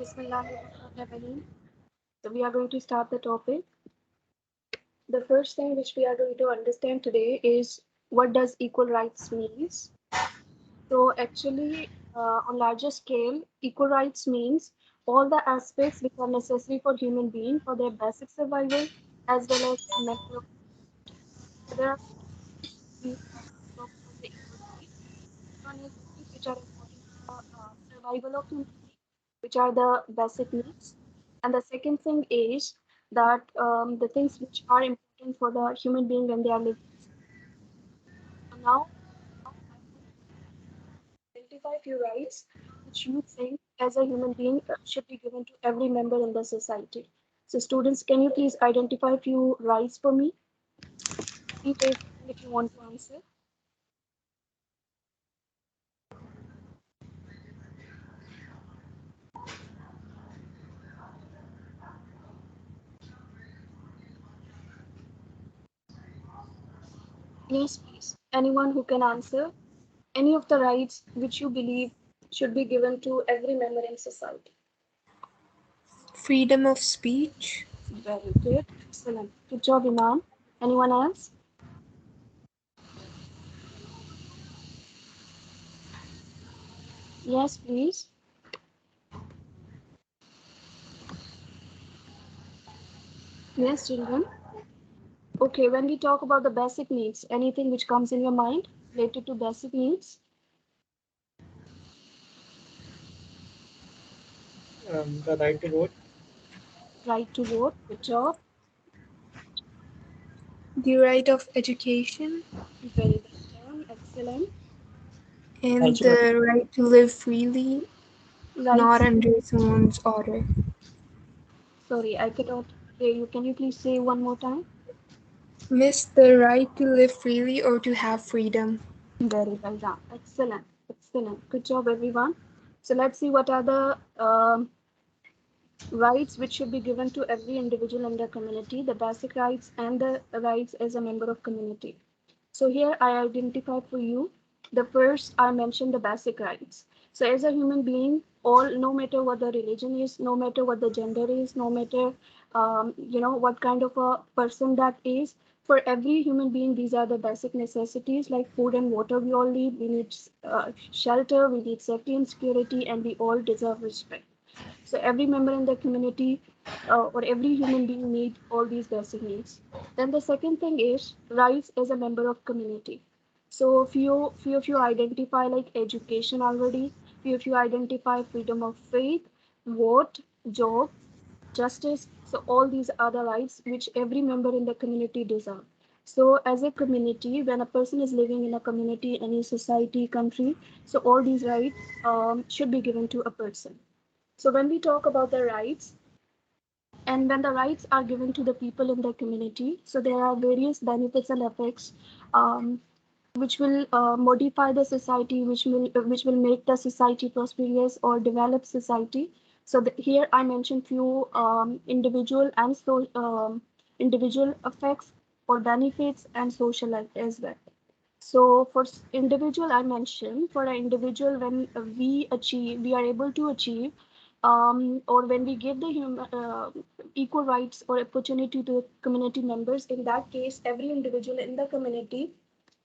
Bismillahirrahmanirrahim. So we are going to start the topic. The first thing which we are going to understand today is what does equal rights means. So actually, on larger scale, equal rights means all the aspects which are necessary for human being for their basic survival as well as mental. So there are we talk about the equal rights. One is the things which are important for survival of humanity, which are the basic needs. And the second thing is that the things which are important for the human being when they are living. So now I want to identify few rights which you think as a human being should be given to every member in the society. So students, can you please identify few rights for me? Please raise your hand if you want to answer. Yes, please. Anyone who can answer any of the rights which you believe should be given to every member in society. Freedom of speech. Very good. Excellent. Good job, Imam. Anyone else? Yes, please. Yes, children. Okay, when we talk about the basic needs, anything which comes in your mind related to basic needs? The right to vote. Right to vote. Good job. The right of education. Very well done. Excellent. And Also, the right to live freely, not Rights. under someone's order. Sorry, I cannot hear you. Can you please say one more time? Miss, the right to live freely or to have freedom. Very well done. Excellent. Excellent. Good job, everyone. So let's see what are the rights which should be given to every individual in the community, the basic rights and the rights as a member of community. So here I identified for you the first I mentioned the basic rights. So as a human being, all no matter what the religion is, no matter what the gender is, no matter what kind of a person that is, for every human being, these are the basic necessities like food and water we all need. We need shelter, we need safety and security, and we all deserve respect. So every member in the community or every human being need all these basic needs. Then the second thing is rights as a member of community. So few of you identify like education already. Few of you identify freedom of faith, vote, job, justice. So all these are the rights which every member in the community deserve. So as a community, when a person is living in a community, any society, country, so all these rights should be given to a person. So when we talk about the rights, and when the rights are given to the people in the community, so there are various benefits and effects which will modify the society, which will make the society prosperous or develop society. So here I mentioned few individual effects or benefits and social life as well. So for individual, I mentioned for an individual, when we are able to achieve, or when we give the equal rights or opportunity to community members, in that case, every individual in the community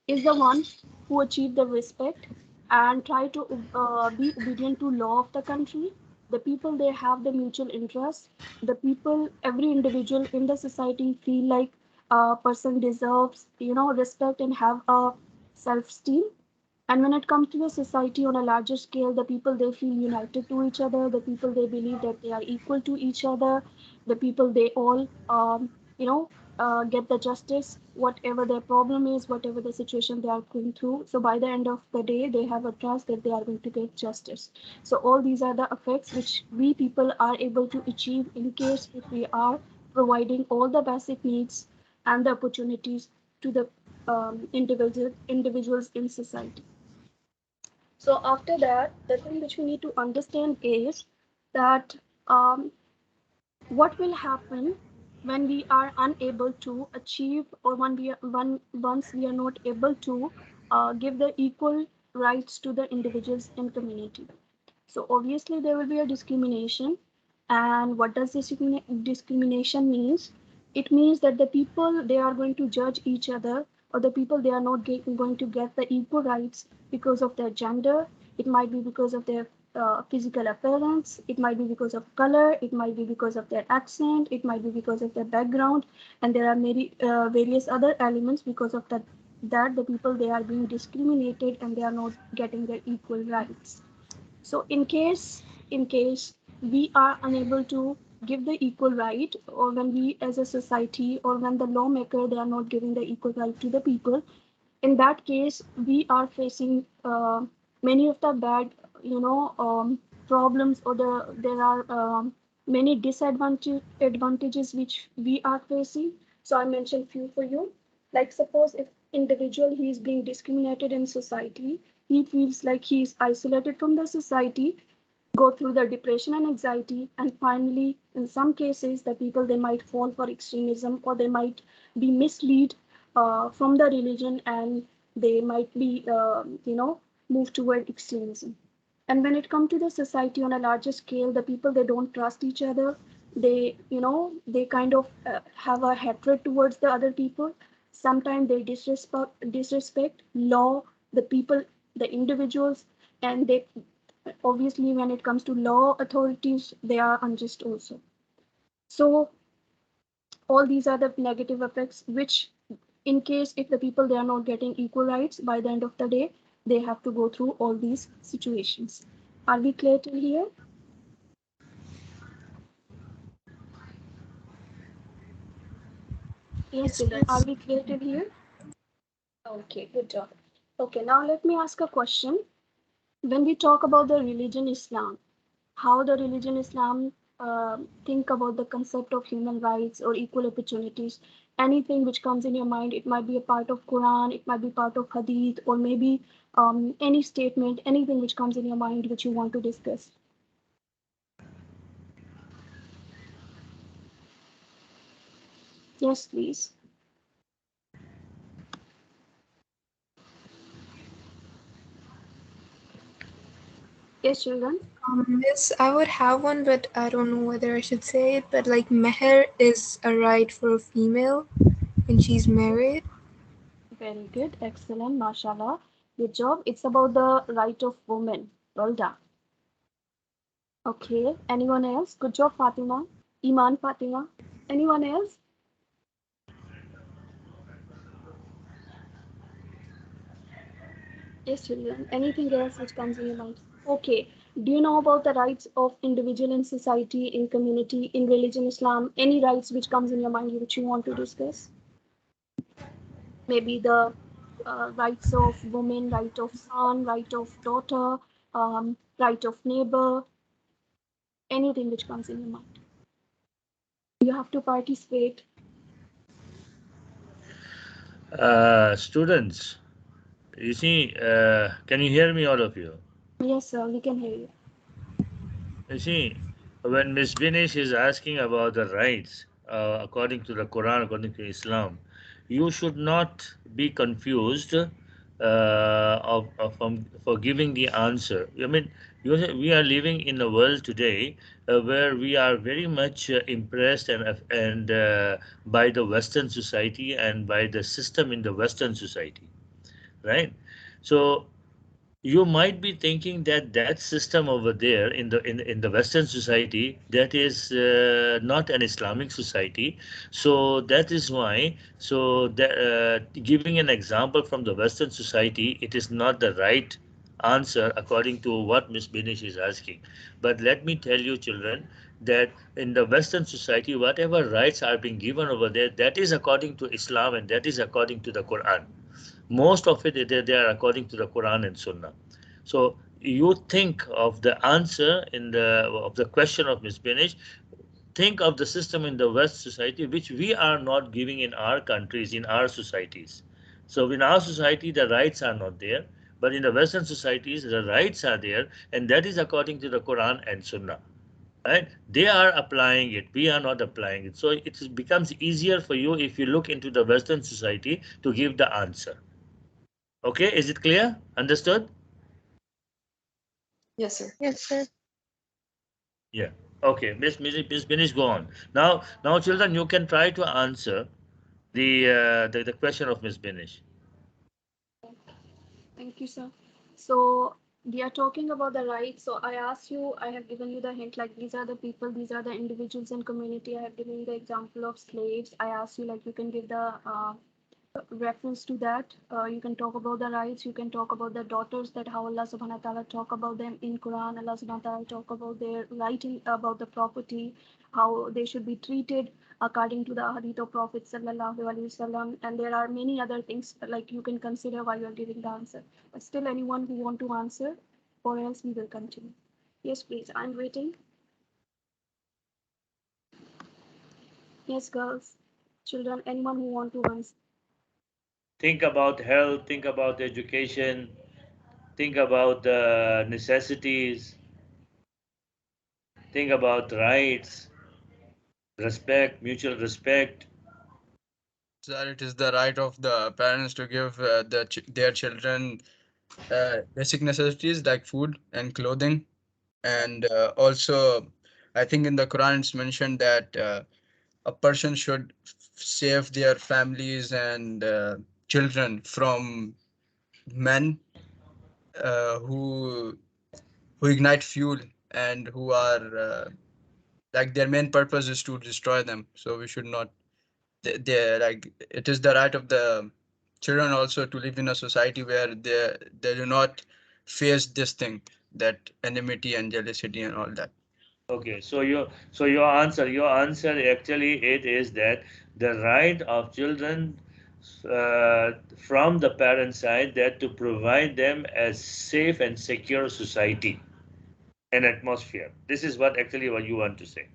is the one who achieve the respect and try to be obedient to law of the country. The people they have the mutual interest. The people, every individual in the society feel like a person deserves, respect and have a self-esteem. And when it comes to the society on a larger scale, the people they feel united to each other, the people they believe that they are equal to each other, the people they all, get the justice, whatever their problem is, whatever the situation they are going through. So by the end of the day, they have a trust that they are going to get justice. So all these are the effects which we people are able to achieve in case if we are providing all the basic needs and the opportunities to the individuals in society. So after that, the thing which we need to understand is that what will happen when we are unable to achieve, or once we are not able to give the equal rights to the individuals in community. So obviously there will be a discrimination. And what does this discrimination means? It means that the people, they are going to judge each other, or the people, they are not going to get the equal rights because of their gender. It might be because of their physical appearance, it might be because of color, it might be because of their accent, it might be because of their background, and there are many various other elements because of that the people, they are being discriminated and they are not getting their equal rights. So in case we are unable to give the equal right, or when we as a society, or when the lawmaker, they are not giving the equal right to the people, in that case we are facing many of the bad, problems, or there are many advantages which we are facing. So I mentioned few for you. Like, suppose if individual, he is being discriminated in society, he feels like he is isolated from the society, go through the depression and anxiety, and finally in some cases the people, they might fall for extremism, or they might be misled from the religion, and they might be move toward extremism. And when it comes to the society on a larger scale, the people, they don't trust each other. They kind of have a hatred towards the other people. Sometimes they disrespect law, the people, the individuals, and they, obviously when it comes to law authorities, they are unjust also. So all these are the negative effects, which, in case if the people, they are not getting equal rights, by the end of the day they have to go through all these situations. Are we clear till here? Yes, Yes, children, are miss. we clear till here? Okay, good job. Okay, now let me ask a question. When we talk about the religion Islam, how the religion Islam think about the concept of human rights or equal opportunities, anything which comes in your mind, it might be a part of Quran, it might be part of Hadith, or maybe any statement, anything which comes in your mind which you want to discuss. Yes, please. Yes, children. Miss, I would have one, but I don't know whether I should say it. But like, meher is a right for a female when she's married. Very good, excellent, mashallah. Good job. It's about the right of women. Well done. Okay, anyone else? Good job, Fatima. Iman, Fatima. Anyone else? Yes, children. Anything else which comes in your mind? Okay. Do you know about the rights of individual in society, in community, in religion, Islam? Any rights which comes in your mind which you want to discuss? Maybe the rights of women, right of son, right of daughter, right of neighbor, anything which comes in your mind. You have to participate. Students, you see, can you hear me, all of you? Yes, sir, we can hear you. You see, when Miss Benish is asking about the rights according to the Quran, according to Islam, you should not be confused for giving the answer. I mean, we are living in a world today where we are very much impressed and by the Western society and by the system in the Western society, right? So you might be thinking that that system over there in the Western society, that is not an Islamic society. So that is why, giving an example from the Western society, it is not the right answer according to what Miss Binish is asking. But let me tell you, children, that in the Western society, whatever rights are being given over there, that is according to Islam and that is according to the Quran. Most of it, they are according to the Quran and Sunnah. So you think of the answer in the of the question of Ms. Benish. Think of the system in the West society, which we are not giving in our countries, in our societies. So in our society, the rights are not there, but in the Western societies, the rights are there, and that is according to the Quran and Sunnah. Right? They are applying it. We are not applying it. So becomes easier for you if you look into the Western society to give the answer. Okay, is it clear? Understood? Yes, sir. Yes, sir. Yeah. Okay, Miss Benish, go on. Now, children, you can try to answer the question of Miss Benish. Thank you, sir. So we are talking about the rights. So I asked you, I have given you the hint, like these are the people, these are the individuals in community. I have given you the example of slaves. I asked you, like you can give the reference to that. You can talk about the rights. You can talk about the daughters, that how Allah Subhanahu wa Taala talk about them in Quran. Allah Subhanahu wa Taala talk about their writing about the property, how they should be treated according to the hadith of Prophet Sallallahu Alaihi Wasallam. And there are many other things like you can consider while you are giving the answer. But still, anyone who want to answer, or else we will continue. Yes, please. I'm waiting. Yes, girls, children, anyone who want to answer. Think about health, think about education, think about the necessities, think about rights, respect, mutual respect. Sir, it is the right of the parents to give their children basic necessities like food and clothing. And also, I think in the Quran it's mentioned that a person should save their families and children from men who ignite fuel and who are like their main purpose is to destroy them. So we should not. They like it is the right of the children also to live in a society where they do not face this thing, that enmity and jealousy and all that. Okay, so your answer actually it is that the right of children from the parent side that to provide them a safe and secure society and atmosphere. This is what you want to say.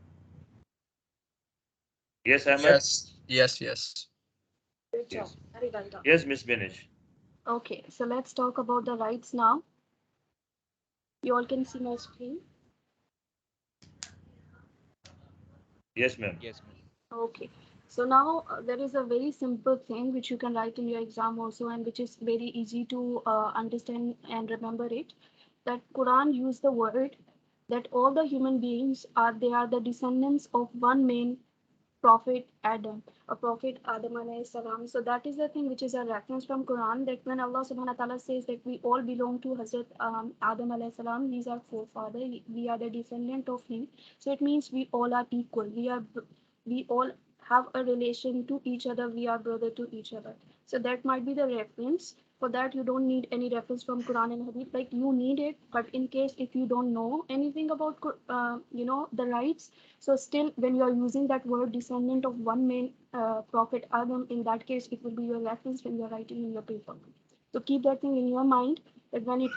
Yes, Ahmed. Yes. Great job. Yes. Very well done. Yes, Miss Benish. Okay, so let's talk about the rights now. You all can see my screen. Yes, ma'am. Yes, ma'am. Okay, so now there is a very simple thing which you can write in your exam also, and which is very easy to understand and remember it. That Quran used the word that all the human beings are they are the descendants of one main Prophet Adam, a Prophet Adam alayhi salam. So that is the thing which is a reference from Quran, that when Allah subhanahu wa ta'ala says that we all belong to Hazrat Adam alayhi salam, he's our forefather, we are the descendant of him. So it means we all are equal. We all have a relation to each other. We are brother to each other. So that might be the reference. For that, you don't need any reference from Quran and Hadith. Like you need it, but in case if you don't know anything about, the rights, so still, when you are using that word descendant of one main prophet Adam, in that case, it will be your reference when you are writing in your paper. So keep that thing in your mind that when it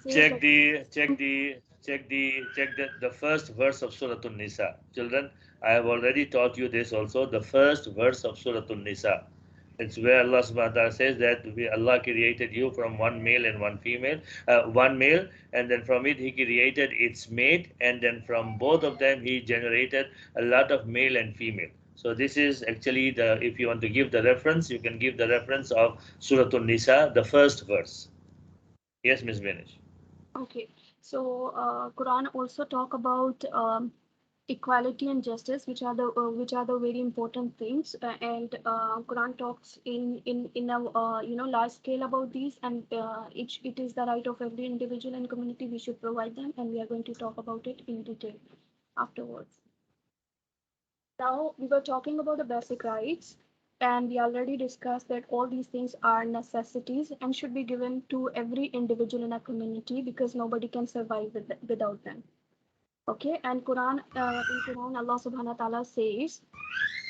says Check like the check the check the first verse of Surah An-Nisa. Children, I have already taught you this also. The first verse of Surah An-Nisa. It's where Allah subhanahu wa ta'ala says that Allah created you from one male and one female, one male, and then from it He created its mate, and then from both of them He generated a lot of male and female. So this is actually if you want to give the reference, you can give the reference of Surah An-Nisa, the first verse. Yes, Miss Benish. okay, so Quran also talk about equality and justice, which are the very important things, and Quran talks in a large scale about these, and it is the right of every individual and community. We should provide them, and we are going to talk about it in detail afterwards. Now we were talking about the basic rights, and we already discussed that all these things are necessities and should be given to every individual in a community because nobody can survive without them. Okay, and in Quran, Allah Subhanahu wa Taala says,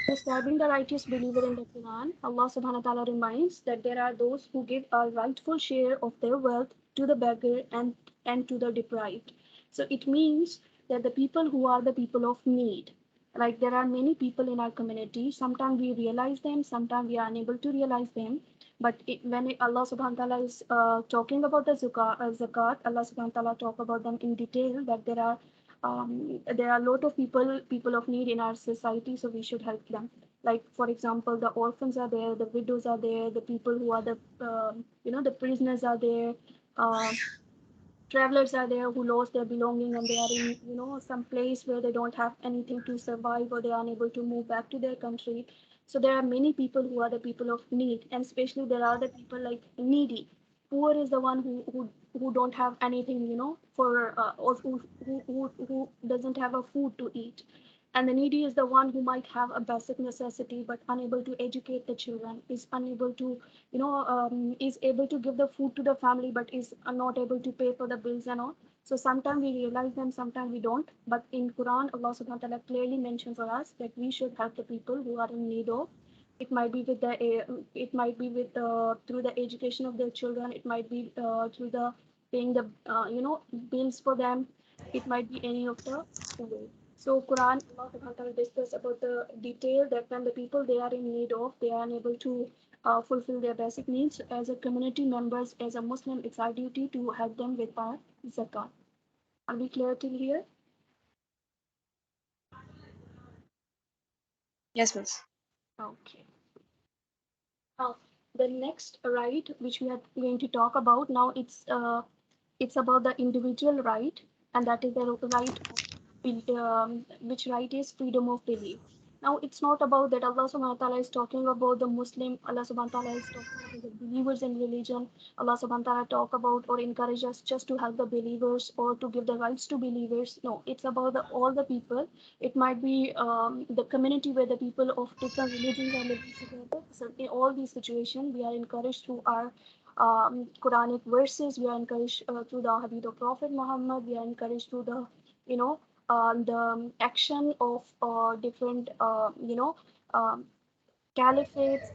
describing the righteous believer in the Quran, Allah Subhanahu wa Taala reminds that there are those who give a rightful share of their wealth to the beggar and to the deprived. So it means that the people who are the people of need, like there are many people in our community, sometimes we realize them, sometimes we are unable to realize them. But when Allah Subhanahu wa Taala is talking about the zakat, Allah Subhanahu wa Taala talk about them in detail, that there are a lot of people of need in our society, so we should help them. Like for example, the orphans are there, the widows are there, the people who are the the prisoners are there, uh, travelers are there who lost their belonging and they are in some place where they don't have anything to survive or they are unable to move back to their country. So there are many people who are the people of need, and especially there are the people like needy. Poor is the one who don't have anything, for or who doesn't have a food to eat. And the needy is the one who might have a basic necessity but unable to educate the children, is unable to, is able to give the food to the family but is not able to pay for the bills and all. So sometimes we realize them, sometimes we don't. But in Quran, Allah subhanahu wa ta'ala clearly mentioned for us that we should help the people who are in need of. It might be with it might be with through the education of their children. It might be through the paying the bills for them. It might be any of the way. So Quran, Allah subhanahu wa ta'ala discuss about the detail that when the people they are in need of, they are unable to fulfill their basic needs. As a community members, as a Muslim, it's our duty to help them with our zakat. Are we clear till here? Yes, miss. Okay. Now, the next right, which we are going to talk about now, it's about the individual right, and that is the right of which right is freedom of belief. Now, it's not about that Allah subhanahu wa ta'ala is talking about the Muslim, Allah subhanahu wa ta'ala is talking about the believers in religion. Allah subhanahu wa ta'ala talk about or encourage us just to help the believers or to give the rights to believers. No, it's about all the people. It might be the community where the people of different religions are living together. So in all these situations, we are encouraged through our Quranic verses. We are encouraged through the hadith of Prophet Muhammad. We are encouraged through the, you know, the action of different, um, caliphates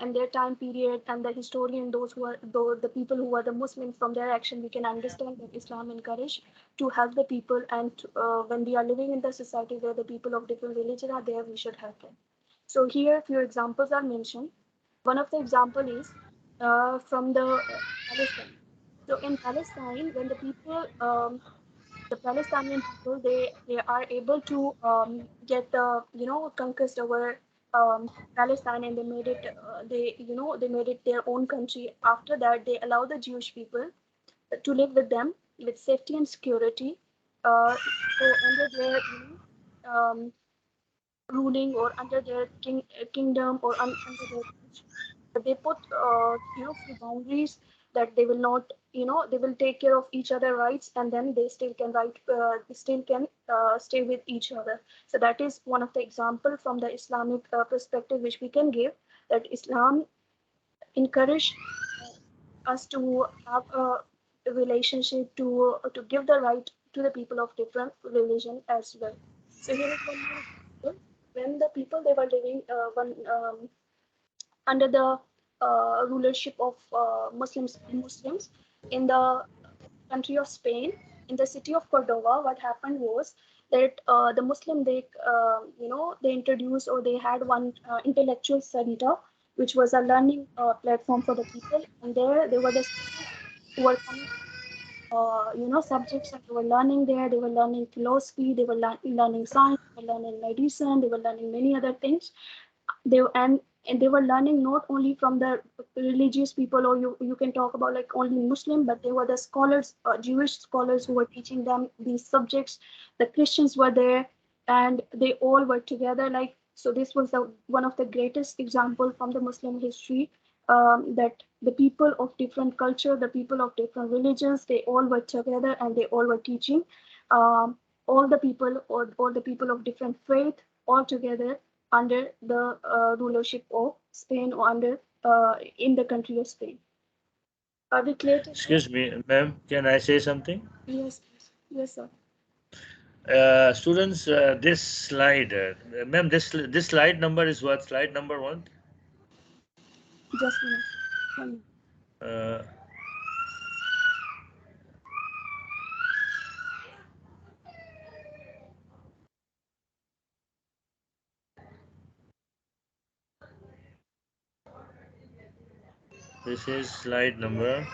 and their time period, and the historian, those who are the people who are the Muslims, from their action we can understand that Islam encouraged to help the people, and when we are living in the society where the people of different religion are there, we should help them. So here few examples are mentioned. One of the example is from the Palestine. So in Palestine, when the Palestinian people, they are able to get the conquest over Palestine, and they made it they made it their own country. After that, they allow the Jewish people to live with them with safety and security. Uh, so under their ruling, or under their kingdom, or under their reach, they put few boundaries that they will not, they will take care of each other rights, and then they still can stay with each other. So that is one of the example from the Islamic perspective which we can give, that Islam encourage us to have a relationship, to give the right to the people of different religion as well. So here is one more example. When the people they were living under the rulership of Muslims in the country of Spain, in the city of Cordova, what happened was that the Muslim they introduced, or they had one intellectual center, which was a learning platform for the people, and there were the students who were coming, subjects that they were learning there. They were learning philosophy, they were learning science, they were learning medicine, they were learning many other things. They and, and they were learning not only from the religious people, or you can talk about like only Muslim, but they were the scholars, Jewish scholars, who were teaching them these subjects. The Christians were there, and they all were together. Like, so this was one of the greatest example from the Muslim history, that the people of different culture, the people of different religions, they all were together and they all were teaching, all the people, or all the people of different faith, all together under the rulership of Spain, or under in the country of Spain. Are we clear to here? Excuse me, ma'am, can I say something? Yes, yes, yes, sir. Students, this slide, ma'am, this slide number is what? Slide number one? Just a minute, sir. 1 minute. Uh, this is slide number.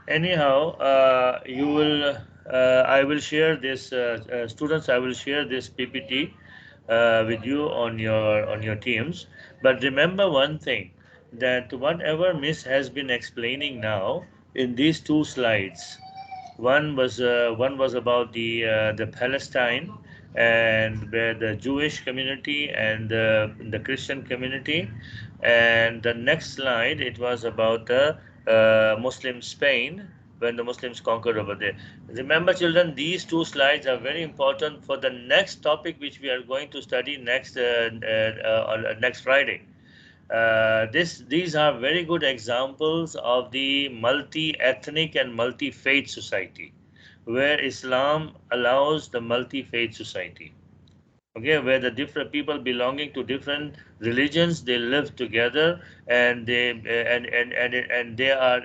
Anyhow, you will. I will share this, students. I will share this PPT with you on your teams. But remember one thing, that whatever Miss has been explaining now in these two slides, one was about the Palestine, and where the Jewish community and the Christian community, and the next slide it was about the Muslim Spain, when the Muslims conquered over there. Remember, children, these two slides are very important for the next topic which we are going to study next Friday. These are very good examples of the multi-ethnic and multi-faith society, where Islam allows the multi-faith society. Okay, where the different people belonging to different religions, they live together, and they are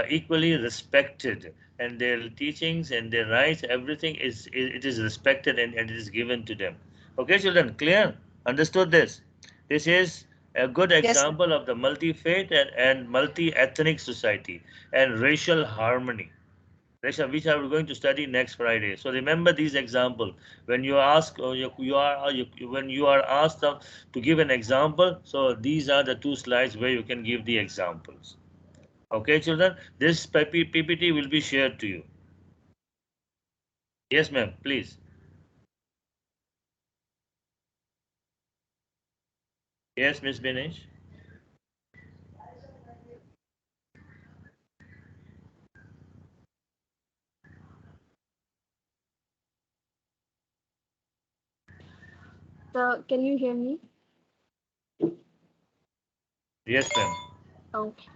equally respected, and their teachings and their rights, everything it is respected, and it is given to them. Okay, children, clear? Understood this? This is a good Yes. example of the multi-faith and multi-ethnic society and racial harmony, which are we going to study next Friday. So remember these examples when you ask, or when you are asked to give an example. So these are the two slides where you can give the examples. Okay, children, this PPT will be shared to you. Yes, ma'am, please. Yes, Miss Benish. Can you hear me? Yes, ma'am. Okay.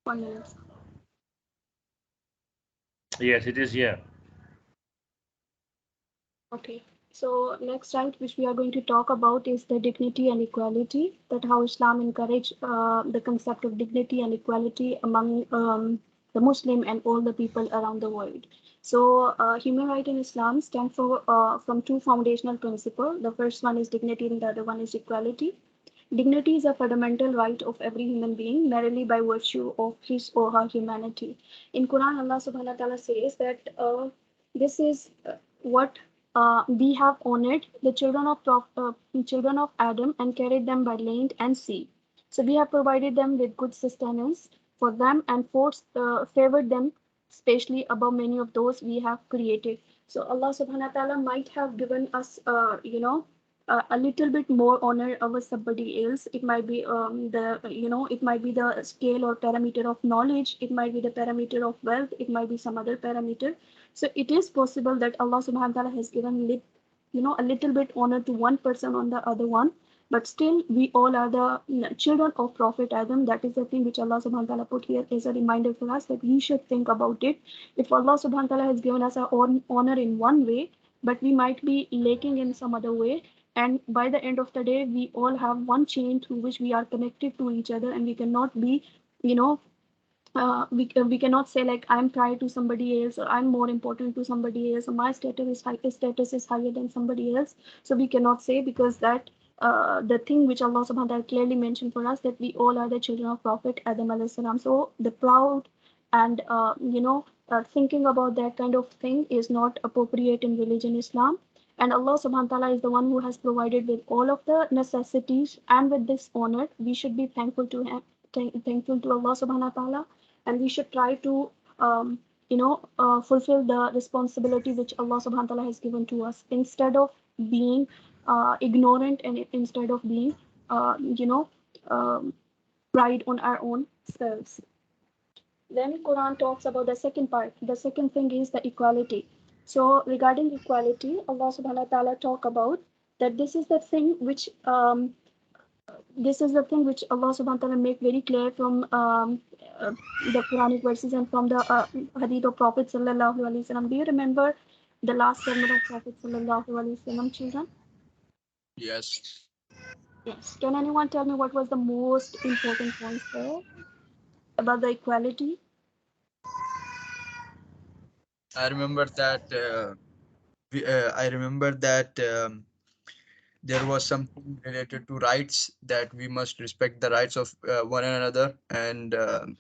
One minute. Yes, it is here. Okay. So next right, which we are going to talk about is the dignity and equality. That how Islam encourage the concept of dignity and equality among the Muslim and all the people around the world. So human right in Islam stand for from two foundational principles. The first one is dignity, and the other one is equality. Dignity is a fundamental right of every human being, merely by virtue of his or her humanity. In Quran, Allah Subhanahu wa Taala says that this is what we have honored the children of Adam and carried them by land and sea. So we have provided them with good sustenance for them and favored them especially above many of those we have created. So Allah Subhanahu wa Taala might have given us, a little bit more honor over somebody else. It might be it might be the scale or parameter of knowledge. It might be the parameter of wealth. It might be some other parameter. So it is possible that Allah Subhanahu wa Taala has given a little bit honor to one person on the other one, but still we all are the children of Prophet Adam. That is the thing which Allah Subhanahu wa Taala put here as a reminder for us that we should think about it. If Allah Subhanahu wa Taala has given us our own honor in one way, but we might be lacking in some other way, and by the end of the day we all have one chain through which we are connected to each other, and we cannot be, you know we cannot say like I'm prior to somebody else, or I'm more important to somebody else, or my status is higher than somebody else. So we cannot say, because that the thing which Allah subhanahu wa ta'ala clearly mentioned for us, that we all are the children of Prophet Adam alayhi salam. So the proud and thinking about that kind of thing is not appropriate in religion Islam. And Allah subhanahu wa ta'ala is the one who has provided with all of the necessities, and with this honor we should be thankful to him, thankful to Allah subhanahu wa ta'ala, and we should try to fulfill the responsibility which Allah subhanahu wa ta'ala has given to us, instead of being ignorant, and instead of being uh, you know um, pride on our own selves. Then Quran talks about the second part. The second thing is the equality. So regarding equality, Allah subhanahu wa ta'ala talk about that this is the thing which Allah subhanahu wa ta'ala make very clear from the Quranic verses and from the hadith of Prophet sallallahu alaihi wasallam. Do you remember the last sermon of Prophet sallallahu alaihi wasallam, children? Yes. Yes. Can anyone tell me what was the most important points there about the equality? I remember that I remember that there was something related to rights, that we must respect the rights of one another, and the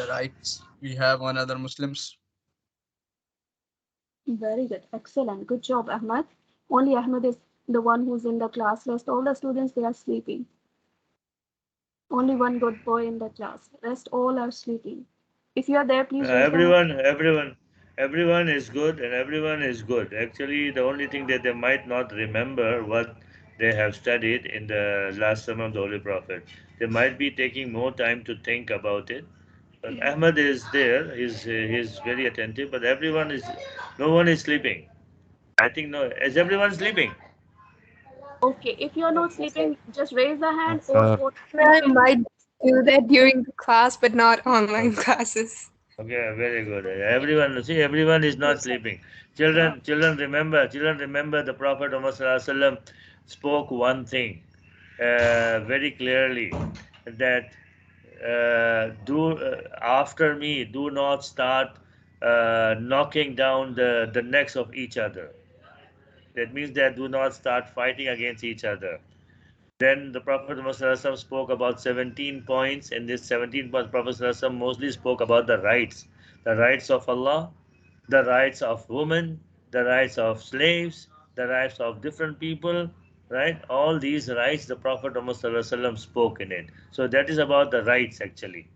rights we have on other Muslims. Very good. Excellent. Good job, Ahmed. Only Ahmed is the one who's in the class. Rest all the students, they are sleeping. Only one good boy in the class. Rest all are sleeping. If you are there, please raise the hand. Everyone is good, and everyone is good. Actually, the only thing that they might not remember what they have studied in the last sermon of the Holy Prophet. They might be taking more time to think about it. But Yeah. Ahmed is there. He's very attentive. But no one is sleeping. I think no. Is everyone sleeping? Okay. If you are not sleeping, just raise the hand Yes, or sir. put in I chat. might do that during the class, but not online Okay. classes. Okay, very good. Everyone is not Yes, sir. sleeping. Children remember the Prophet Muhammad Sallallahu Alaihi Wasallam spoke one thing very clearly, that do after me, do not start knocking down the necks of each other. That means that do not start fighting against each other. Then the Prophet Muhammad spoke about 17 points, and this 17 points, Prophet mostly spoke about the rights of Allah, the rights of women, the rights of slaves, the rights of different people, right? All these rights the Prophet Muhammad spoke in it. So that is about the rights actually.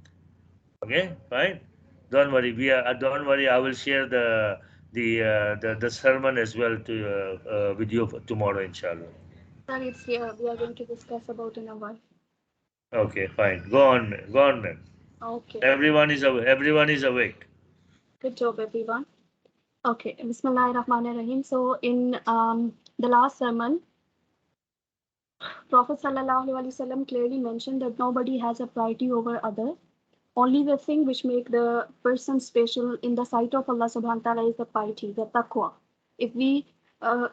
Okay, fine. Don't worry. Don't worry. I will share the sermon as well to with you tomorrow, inshallah. Sir, it's here. We are going to discuss about in a while. Okay, fine. Go on, man. Go on, man. Okay. Everyone is awake. Good job, everyone. Okay. Bismillahirrahmanirrahim. So in the last sermon, Prophet Sallallahu Alaihi Wasallam clearly mentioned that nobody has a priority over other. Only the thing which make the person special in the sight of Allah Subhanahu wa Taala is the piety, the taqwa. If uh,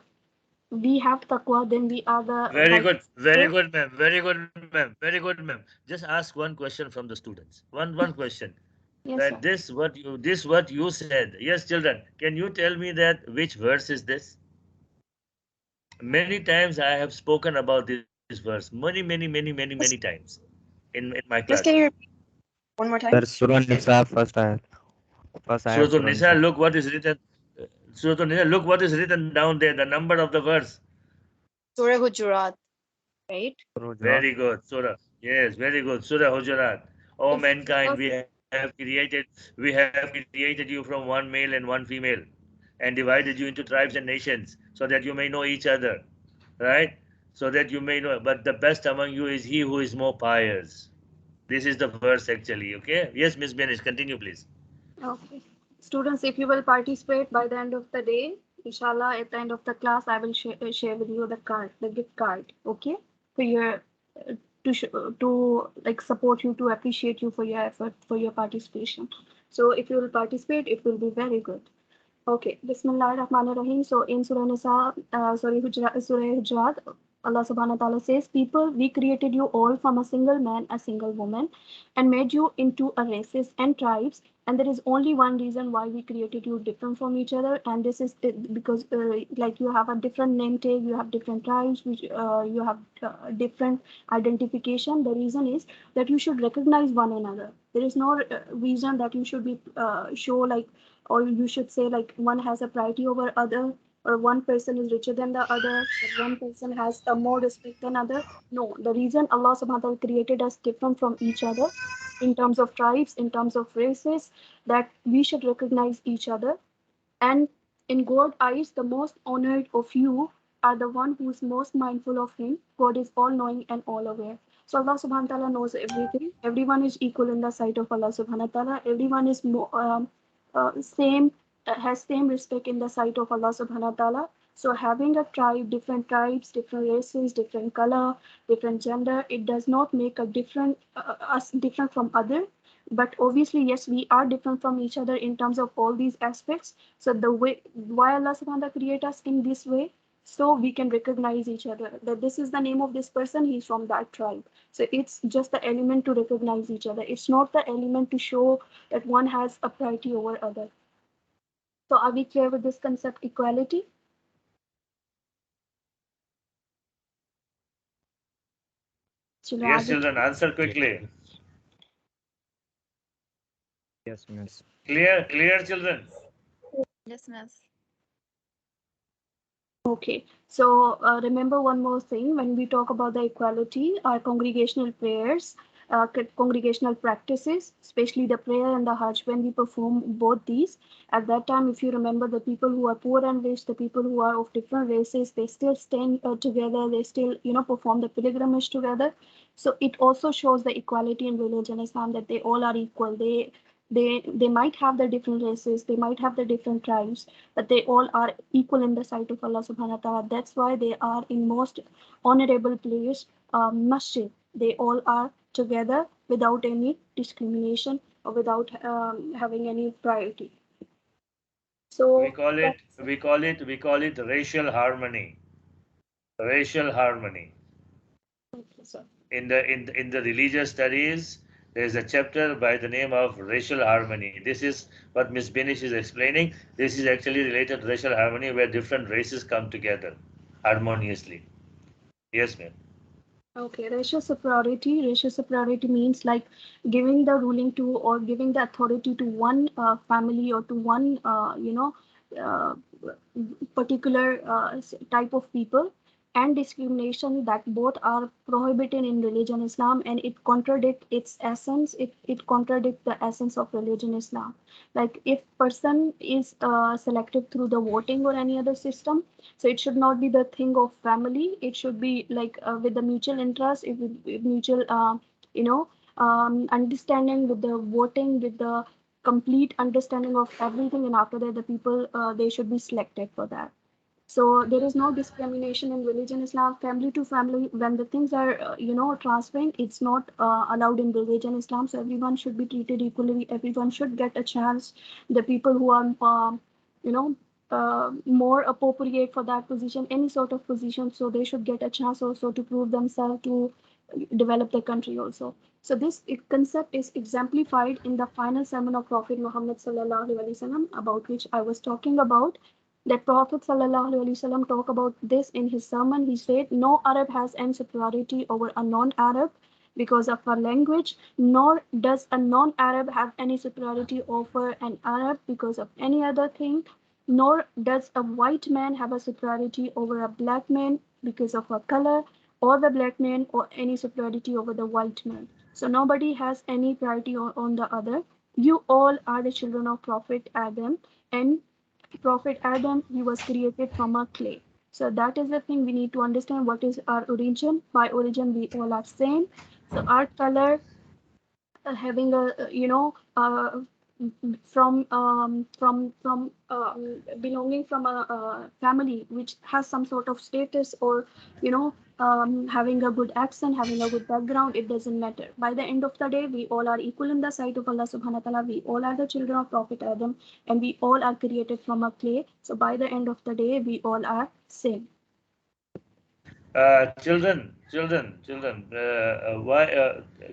we have taqwa, then we are the Very righteous good, very people. good, ma'am. Very good, ma'am. Very good, ma'am. Just ask one question from the students. One question. Yes, Right. sir. This what you said. Yes, children. Can you tell me that which verse is this? Many times I have spoken about this verse. Many Yes, times in my class. yes, can you repeat one more time? Sir, Surah Nisa, first ayat. First ayat, Surah Surah Nisa, Nisa. look what is written. Surah Nisa, look what is written down there, the number of the verse. Surah Hujurat, right? Surah Hujurat. Very good. Surah. Yes, very good. Surah Hujurat. O Is it mankind, okay? we have created you from one male and one female, and divided you into tribes and nations, so that you may know each other, right? So that you may know. But the best among you is he who is more pious. This is the verse actually. Okay. Yes, Miss Benish, continue, please. Okay. Students, if you will participate by the end of the day, inshallah, at the end of the class, I will share with you the card, the gift card, okay? For your to like support you, to appreciate you for your effort, for your participation. So if you will participate, it will be very good. Okay, Bismillah ar-Rahman ar-Rahim. So in Surah Nisa, Surah Hujurat, Allah subhanahu wa ta'ala says, people, we created you all from a single man, a single woman, and made you into a races and tribes. And there is only one reason why we created you different from each other. And this is because like you have a different name tag, you have different tribes, which you have different identification. The reason is that you should recognize one another. There is no reason that you should be show like, or you should say like one has a priority over other, or one person is richer than the other, or one person has a more respect than other. No, the reason Allah subhanahu wa ta'ala created us different from each other in terms of tribes, in terms of races, that we should recognize each other. And in God's eyes, the most honored of you are the one who is most mindful of him. God is all knowing and all aware. So Allah subhanahu wa ta'ala knows everything. Everyone is equal in the sight of Allah subhanahu wa ta'ala. Everyone is same, has same respect in the sight of Allah subhanahu wa ta'ala. So having a tribe, different tribes, different races, different color, different gender, it does not make a different us different from other. But obviously, yes, we are different from each other in terms of all these aspects. So the way why Allah subhanahu wa ta'ala create us in this way, so we can recognize each other that this is the name of this person, he's from that tribe. So it's just the element to recognize each other. It's not the element to show that one has a priority over other. So are we clear with this concept equality? Yes, children, answer quickly. Yes, miss. Clear, children. Yes, miss. Okay, so remember one more thing when we talk about the equality, our congregational prayers, congregational practices, especially the prayer and the Hajj, when we perform both these, at that time, if you remember, the people who are poor and rich, the people who are of different races, they still stand together, they still, perform the pilgrimage together. So it also shows the equality in religion Islam that they all are equal. They might have the different races, they might have the different tribes, but they all are equal in the sight of Allah subhanahu wa ta'ala. That's why they are in most honorable place, masjid. They all are together without any discrimination or without having any priority. We So call it racial harmony. Racial harmony. okay, so In the religious studies, there is a chapter by the name of racial harmony. This is what Miss Benish is explaining. This is actually related to racial harmony, where different races come together harmoniously. Yes, ma'am. okay, racial superiority. Racial superiority means like giving the ruling to or giving the authority to one family or to one, uh, particular type of people, and discrimination that both are prohibited in religion Islam, and it contradict its essence. It contradicts the essence of religion Islam. Like if person is selected through the voting or any other system, so it should not be the thing of family. It should be like with the mutual interest, if with mutual you know understanding, with the voting, with the complete understanding of everything, and after that the people they should be selected for that. So there is no discrimination in religion Islam. Family to family, when the things are transferring, it's not allowed in religion Islam. So everyone should be treated equally, everyone should get a chance. The people who are you know more appropriate for that position, any sort of position, so they should get a chance also to prove themselves, to develop the country also. So this concept is exemplified in the final sermon of Prophet Muhammad sallallahu alaihi wasallam, about which I was talking about. That Prophet sallallahu alaihi wasallam talk about this in his sermon. He said, "No Arab has any superiority over a non-Arab because of her language, nor does a non-Arab have any superiority over an Arab because of any other thing, nor does a white man have a superiority over a black man because of her color, or the black man or any superiority over the white man. So nobody has any priority on the other. You all are the children of Prophet Adam, and Prophet Adam, he was created from a clay. So that is the thing we need to understand. What is our origin? By origin, we all are same. So our color, having a belonging from a family which has some sort of status, or having a good accent, having a good background, it doesn't matter. By the end of the day, we all are equal in the sight of Allah subhanahu wa ta'ala. We all are the children of Prophet Adam, and we all are created from a clay. So by the end of the day, we all are same. Children. Why?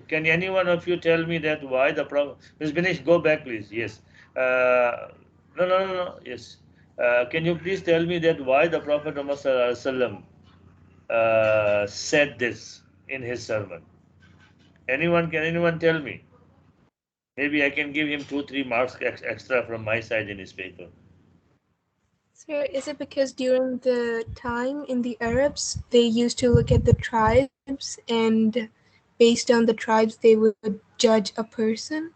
Can any one of you tell me that why the Prophet? Ms. Benish, go back, please. Yes. No. Yes. Can you please tell me that why the Prophet Muhammad Sallallahu Alaihi Wasallam said this in his sermon? Anyone? Can anyone tell me? Maybe I can give him 2-3 marks extra from my side in his paper. Sir, is it because during the time in the Arabs, they used to look at the tribes, and based on the tribes, they would judge a person?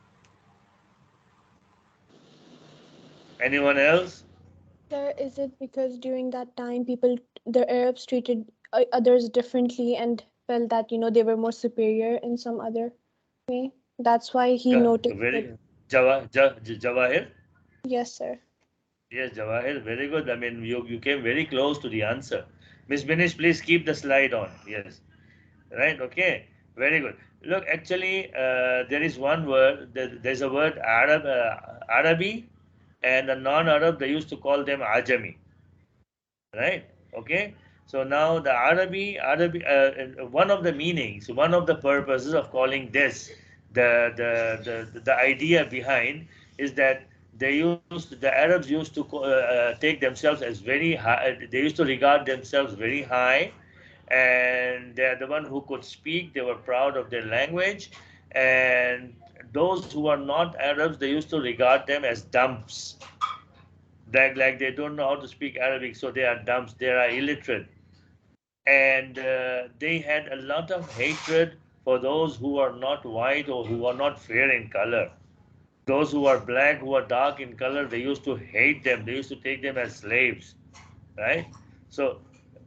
Anyone else? Sir, is it because during that time the Arabs treated others differently and felt that, they were more superior in some other way? That's why he noticed it. Very Jawahir. Yes, sir. Yes, Jawahir, very good. I mean, you came very close to the answer. Miss Binish, please keep the slide on. Yes, right. Okay, very good. Look, actually, there is one word. There's a word Arabi, and the non-Arab they used to call them Ajami, right? Okay, so now the one of the meanings, one of the purposes of calling this, the idea behind is that the Arabs used to take themselves as very high. They used to regard themselves very high, and they're the one who could speak. They were proud of their language, and those who are not Arabs, they used to regard them as dumps. Like they don't know how to speak Arabic, so they are dumps. They are illiterate, and they had a lot of hatred for those who are not white or who are not fair in color. Those who are black, who are dark in color, they used to hate them. They used to take them as slaves, right? So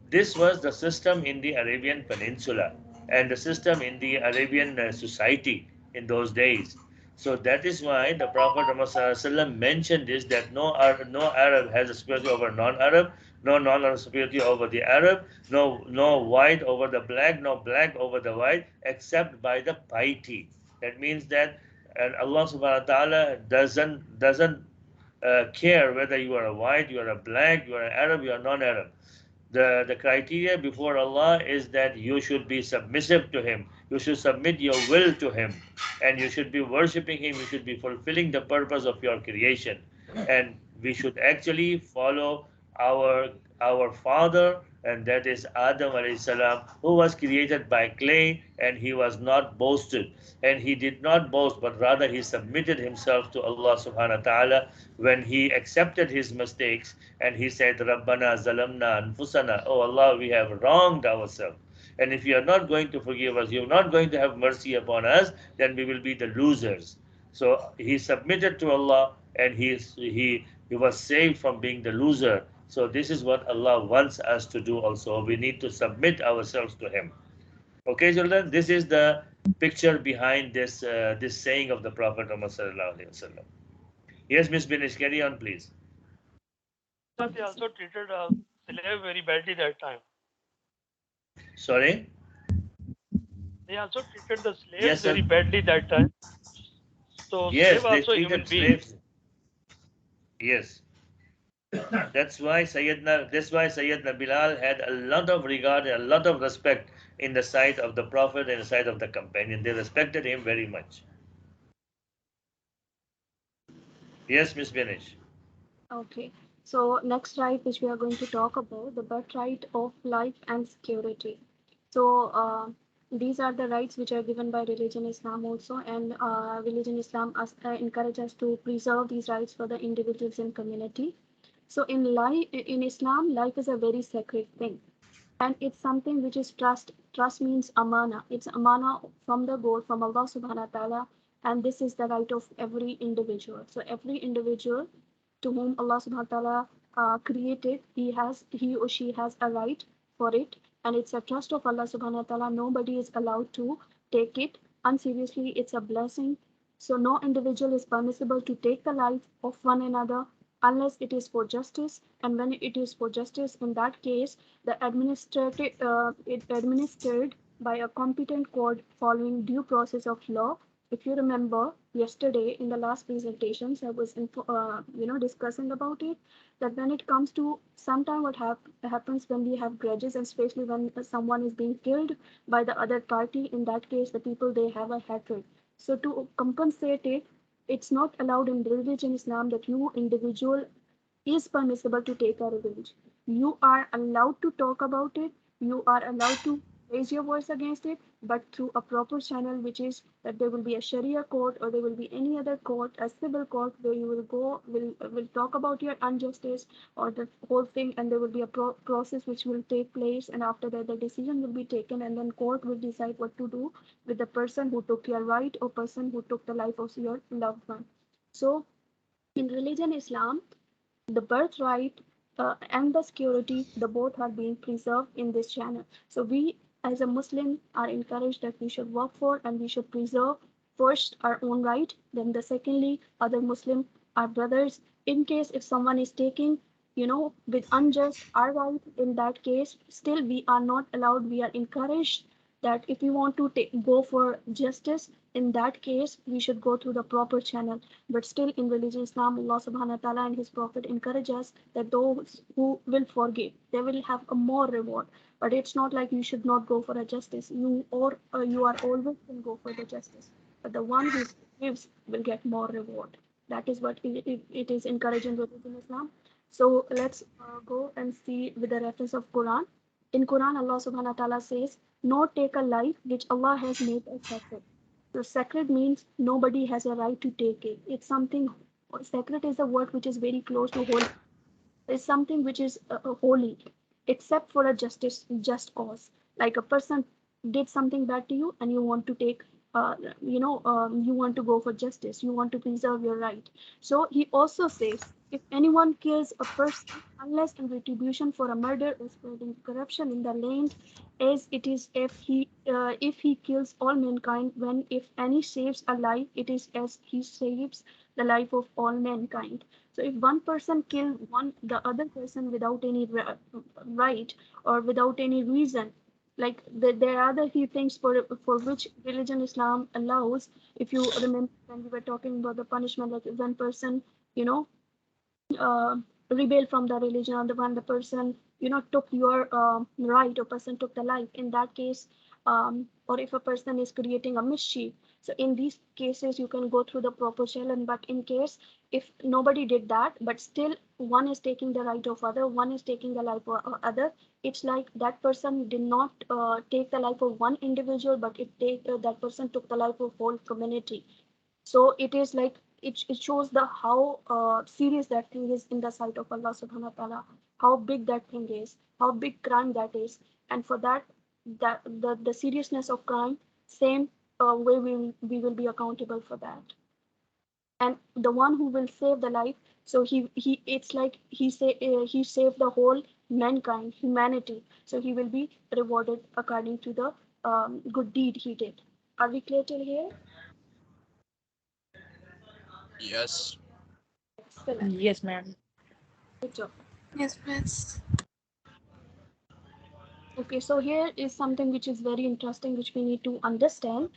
this was the system in the Arabian Peninsula and the system in the Arabian society in those days. So that is why the Prophet Muhammad mentioned this, that no Arab has a superiority over non-Arab, no non-Arab superiority over the Arab, no white over the black, no black over the white, except by the piety. That means that and Allah Subhanahu wa Taala doesn't care whether you are a white, you are a black, you are an Arab, you are non-Arab. The criteria before Allah is that you should be submissive to Him. You should submit your will to Him, and you should be worshiping Him. You should be fulfilling the purpose of your creation, and we should actually follow our our father, and that is Adam alayhi salam, who was created by clay, and he was not boasted, and he did not boast, but rather he submitted himself to Allah subhanahu wa ta'ala when he accepted his mistakes, and he said, Rabbana zalamna anfusana, oh Allah, we have wronged ourselves. And if you are not going to forgive us, you're not going to have mercy upon us, then we will be the losers. So he submitted to Allah, and he was saved from being the loser. So this is what Allah wants us to do also. We need to submit ourselves to Him. Okay, children, this is the picture behind this saying of the Prophet Muhammad sallallahu alaihi wasallam. Yes, Miss Benish, carry on, please. They also treated a slave very badly that time. Sorry? They also treated the slaves Yes, very sir. badly that time. So Yes, slave they also human treated being. slaves. Yes. That's why Sayyidina Bilal had a lot of regard and a lot of respect in the sight of the Prophet and the sight of the companion. They respected him very much. Yes, Miss Benish. Okay. So next right, which we are going to talk about, the birthright of life and security. So these are the rights which are given by religion Islam also, and religion Islam encourage us to preserve these rights for the individuals and community. So in Islam, life is a very sacred thing, and it's something which is trust. Trust means amana. It's amana from the God, from Allah subhanahu wa ta'ala, and this is the right of every individual. So every individual to whom Allah subhanahu wa ta'ala created, he or she has a right for it, and it's a trust of Allah subhanahu wa ta'ala. Nobody is allowed to take it unseriously. It's a blessing. So no individual is permissible to take the life of one another unless it is for justice. And when it is for justice, in that case, the it administered by a competent court following due process of law. If you remember yesterday in the last presentations, I was discussing about it, that when it comes to sometime what happens when we have grudges, and especially when someone is being killed by the other party, in that case the people, they have a hatred. So to compensate it, it's not allowed in religion Islam that you individual is permissible to take a revenge. You are allowed to talk about it, you are allowed to raise your voice against it, but through a proper channel, which is that there will be a Sharia court or there will be any other court, a civil court, where you will go, will talk about your injustice or the whole thing, and there will be a process which will take place, and after that the decision will be taken, and then court will decide what to do with the person who took your right or person who took the life of your loved one. So in religion Islam, the birthright and the security, the both are being preserved in this channel. So we as a Muslim are encouraged that we should work for and we should preserve first our own right, then the secondly other Muslim, our brothers. In case if someone is taking, with unjust our right, in that case still we are not allowed, we are encouraged that if you want to go for justice, in that case, we should go through the proper channel. But still, in religion Islam, Allah subhanahu wa ta'ala and His Prophet encourage us that those who will forgive, they will have a more reward. But it's not like you should not go for a justice. You are always will go for the justice. But the one who forgives will get more reward. That is what it is encouraging religion Islam. So let's go and see with the reference of Quran. In Quran, Allah subhanahu wa ta'ala says, "No take a life which Allah has made as sacred." So sacred means nobody has a right to take it. It's something sacred is a word which is very close to holy. It's something which is holy, except for a just cause. Like a person did something bad to you, and you want to take, you want to go for justice. You want to preserve your right. So he also says, if anyone kills a person, unless in retribution for a murder or spreading corruption in the land, as it is if he kills all mankind, when if any saves a life, it is as he saves the life of all mankind. So if one person kills the other person without any right or without any reason, like there are other few things for which religion Islam allows. If you remember when we were talking about the punishment, like if one person, you know, uh, rebel from the religion, or the one the person took your right, or person took the life, in that case, or if a person is creating a mischief, so in these cases you can go through the proper challenge. But in case if nobody did that, but still one is taking the right of other, one is taking the life of other, it's like that person did not take the life of one individual, but that person took the life of whole community. So it is like it shows the how serious that thing is in the sight of Allah subhanahu wa ta'ala, how big that thing is, how big crime that is. And for that the seriousness of crime, same way we will be accountable for that. And the one who will save the life, so he it's like he saved the whole mankind, humanity, so he will be rewarded according to the good deed he did. Are we clear till here? Yes. Excellent. Yes, ma'am. Good job. Yes, Miss. Okay, so here is something which is very interesting, which we need to understand.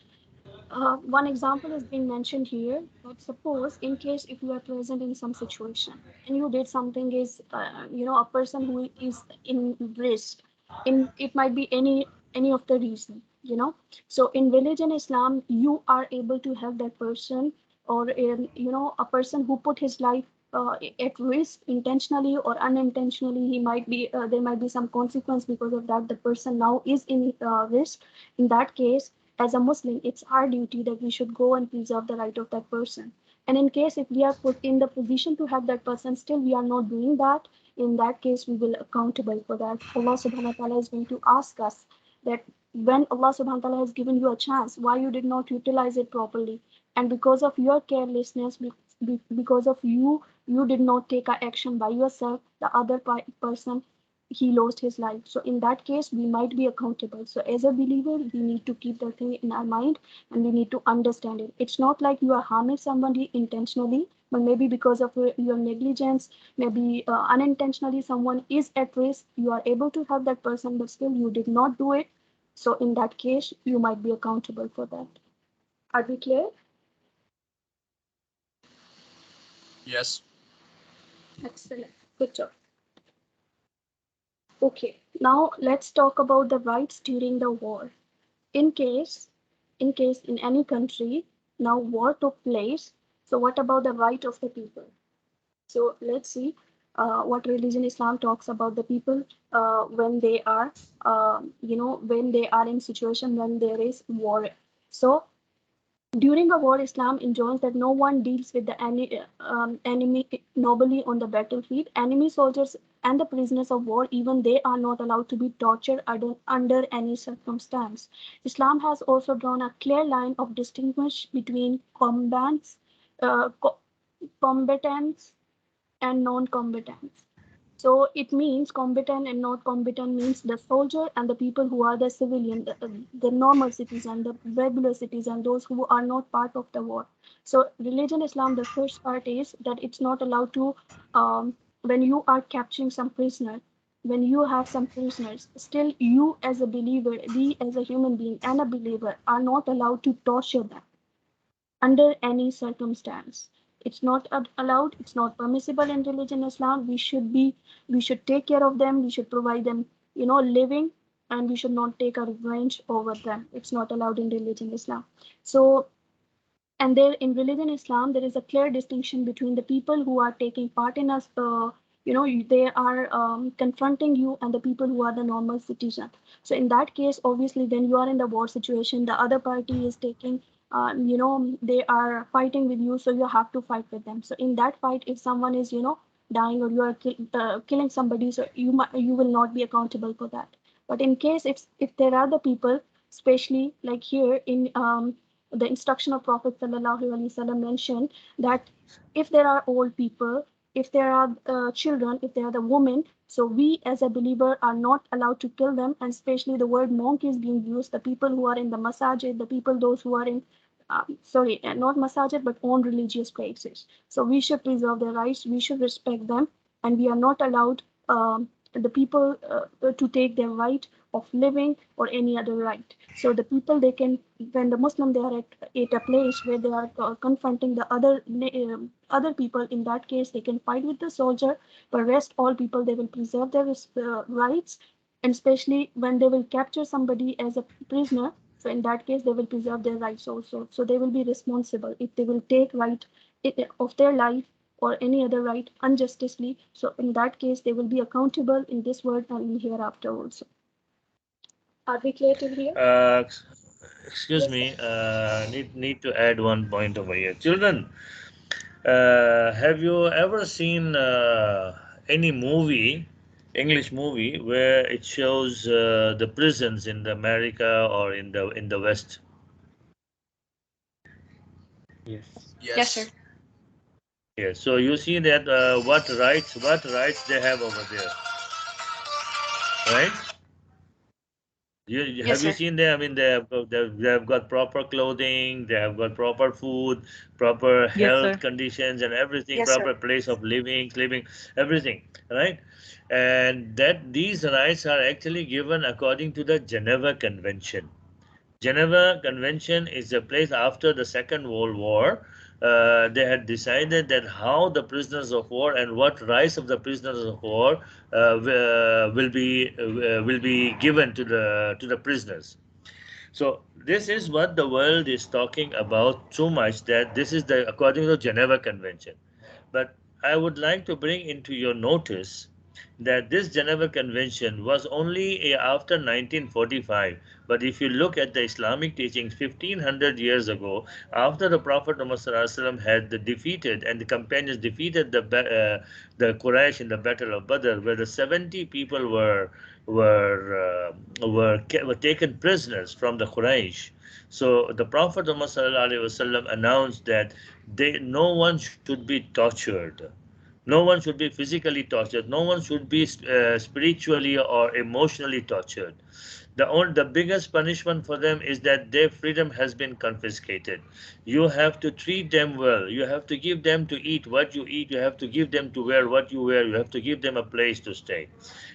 One example is being mentioned here. That suppose, in case if you are present in some situation and you did something, is a person who is in risk. In it might be any of the reason. So in religion Islam, you are able to help that person, or in a person who put his life at risk intentionally or unintentionally. He might be there might be some consequence because of that. The person now is in risk. In that case, as a Muslim, it's our duty that we should go and preserve the right of that person. And in case if we are put in the position to help that person, still we are not doing that, in that case we will accountable for that. Allah subhanahu wa ta'ala is going to ask us that when Allah subhanahu wa ta'ala has given you a chance, why you did not utilize it properly. And because of your carelessness, because of you did not take action by yourself, the other person, he lost his life. So in that case, we might be accountable. So as a believer, we need to keep that thing in our mind, and we need to understand it. It's not like you are harming somebody intentionally, but maybe because of your negligence, maybe unintentionally someone is at risk. You are able to help that person, but still you did not do it. So in that case, you might be accountable for that. Are we clear? Yes. Excellent. Good job. Okay, now let's talk about the rights during the war. In case, in any country, now war took place, so what about the right of the people? So let's see what religion Islam talks about the people when they are, when they are in situation when there is war. So during a war, Islam enjoins that no one deals with the enemy nobly on the battlefield. Enemy soldiers and the prisoners of war, even they are not allowed to be tortured under any circumstance. Islam has also drawn a clear line of distinguish between combatants and non-combatants. So it means combatant and not combatant means the soldier and the people who are the civilian, the normal citizen, the regular citizen, those who are not part of the war. So religion Islam, the first part is that it's not allowed to, when you are capturing some prisoner, when you have some prisoners, still you as a believer, we as a human being and a believer are not allowed to torture them. under any circumstance. It's not allowed, it's not permissible in religion Islam. We should take care of them, we should provide them, living, and we should not take a revenge over them. It's not allowed in religion Islam. So, and there in religion Islam, there is a clear distinction between the people who are taking part in us, they are confronting you, and the people who are the normal citizen. So in that case, obviously, when you are in the war situation, the other party is taking, they are fighting with you, so you have to fight with them. So in that fight, if someone is, dying, or you are killing somebody, so you will not be accountable for that. But in case if there are the people, especially like here in the instruction of Prophet Sallallahu Alaihi Wasallam mentioned that if there are old people, if there are children, if there are the women, so we as a believer are not allowed to kill them. And especially the word monk is being used, the people who are in the masajid, the people, those who are in, not masajid, but own religious places. So we should preserve their rights, we should respect them, and we are not allowed the people to take their right of living or any other right. So the people, they can, when the Muslim, they are at a place where they are confronting the other people, in that case they can fight with the soldier, but rest all people, they will preserve their rights. And especially when they will capture somebody as a prisoner, so in that case they will preserve their rights also. So they will be responsible if they will take right of their life or any other right unjustly. So in that case, they will be accountable in this world and in hereafter also. Are we clear till here? Excuse Yes, me, need to add one point over here. Children, have you ever seen any movie, English movie, where it shows the prisons in the America or in the West? Yes. Yes, sir. Yes. Yes. So you see that what rights they have over there, right? Yes, Have you sir. seen them? I mean, they have got proper clothing, they have got proper food, proper Yes, health sir. conditions, and everything, Yes, sir. proper place of living, sleeping, everything, right? And that these rights are actually given according to the Geneva Convention. Geneva Convention is a place after the Second World War. They had decided that how the prisoners of war and what rights of the prisoners of war will be given to the prisoners. So this is what the world is talking about so much, that this is the according to the Geneva Convention. But I would like to bring into your notice that this Geneva Convention was only after 1945. But if you look at the Islamic teachings 1500 years ago, after the Prophet Muhammad SAW had defeated and the companions defeated the Quraysh in the Battle of Badr, where the 70 people were taken prisoners from the Quraysh. So the Prophet Muhammad SAW announced that no one should be tortured. No one should be physically tortured. No one should be spiritually or emotionally tortured. The biggest punishment for them is that their freedom has been confiscated. You have to treat them well. You have to give them to eat what you eat. You have to give them to wear what you wear. You have to give them a place to stay.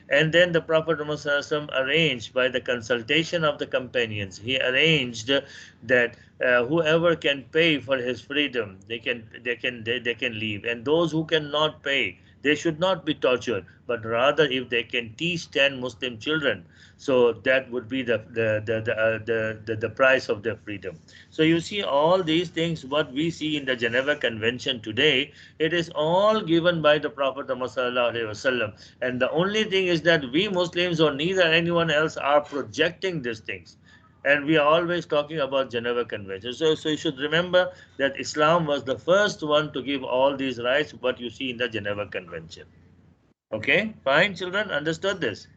And then the Prophet Muhammad arranged, by the consultation of the companions, he arranged that whoever can pay for his freedom, they can leave, and those who cannot pay, they should not be tortured, but rather if they can teach 10 Muslim children, so that would be the price of their freedom. So you see all these things, what we see in the Geneva Convention today, it is all given by the Prophet Muhammad. And the only thing is that we Muslims or neither anyone else are projecting these things. And we are always talking about Geneva Convention. So you should remember that Islam was the first one to give all these rights, what you see in the Geneva Convention. Okay, fine, children, understood this.